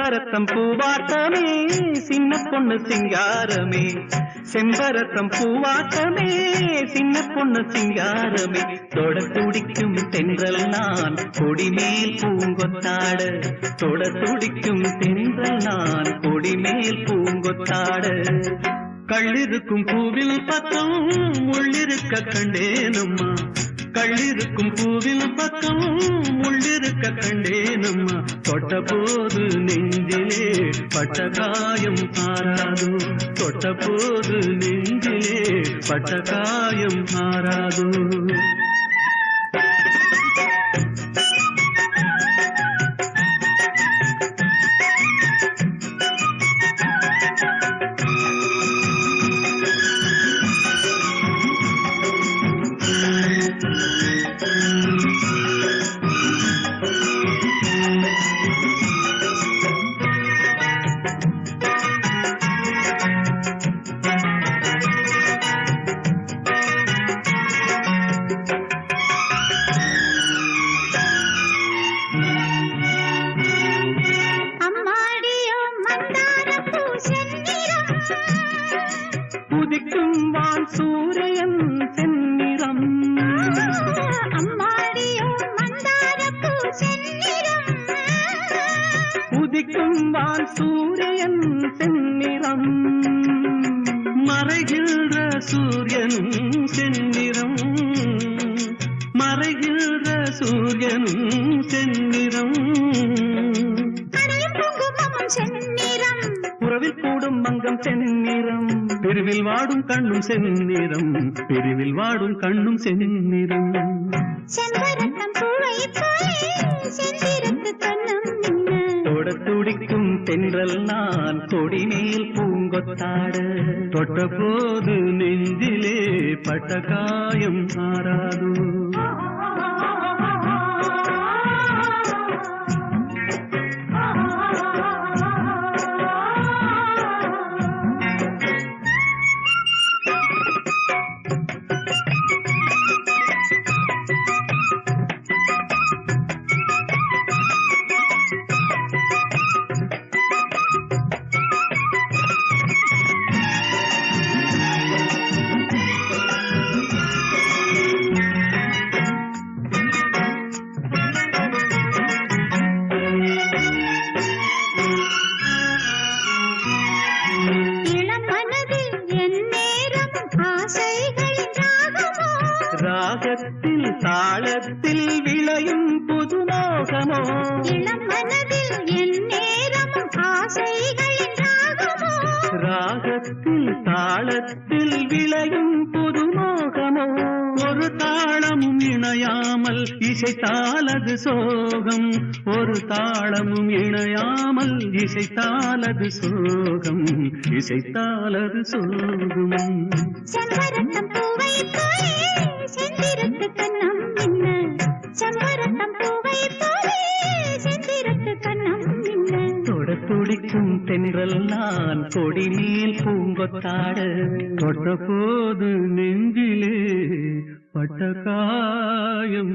செம்பரத்தம் பூவாட்டமே சின்ன பொண்ணு சிங்காரமே, செம்பரத்தம் பூவாட்டமே சின்ன பொண்ணு சிங்காரமே, தொட துடிக்கும் தென்றல் நான் கொடிமேல் பூங்கொத்தாட, தொட துடிக்கும் தென்றல் நான் கொடிமேல் பூங்கொத்தாட, கள்ளிருக்கும் பூவில் பக்கம் முள்ளிருக்க கண்டேனம்மா, கள்ளிருக்கும் பூவில் பக்கம் முள்ளிருக்க கண்டேனம்மா, தொட்ட போது நெஞ்சிலே பட்ட காயம் ஆறாதோ, தொட்ட போது நெஞ்சிலே பட்ட காயம் ஆறாதோ. உதிக்கும் வான் சூரியன் செந்நிறம், உதிக்கும் வான் சூரியன் செந்நிறம், மறைகின்ற சூரியன் செந்நிறம், மறைகின்ற சூரியன் செந்நிறம், உறவில் கூடும் மங்கம் செந்நிறம், பிரிவில் வாடும் கண்ணும் செந்நிறம், பிரிவில் வாடும் கண்ணும் செந்நிறம், செம்பரத்தம் பூவை செந்திரத்து கண்ணம் தொட துடிக்கும் தென்றல் நான் கொடிமேல் பூங்கொத்தாட, தொட்ட போது நெஞ்சிலே பட்ட காயம் ஆறாதோ. ராகத்தில் தாளத்தில் விளையும் புதுமோகமோ, இளம் மனதில் என் நேரமும் ஆசைகளின் ராகமோ, ராகத்தில் தாளத்தில் விளையும் புதுமோகமோ, ஒரு தாளமும் இணையாமல் இசைத்தாலது சோகம், ஒரு தாளமும் இணையாமல் இசைத்தாலது சோகம், இசைத்தாலது சோகம், செம்பரத்தம் பூவை செந்திரத்து கண்ணம் என்ன, செம்பரத்தம் பூவை செந்திரத்து கண்ணம் என்ன, தொட துடிக்கும் தென்றல் நான் கொடிமேல் பூங்கொத்தாட, தொட்ட போது நெஞ்சிலே பட்ட காயம்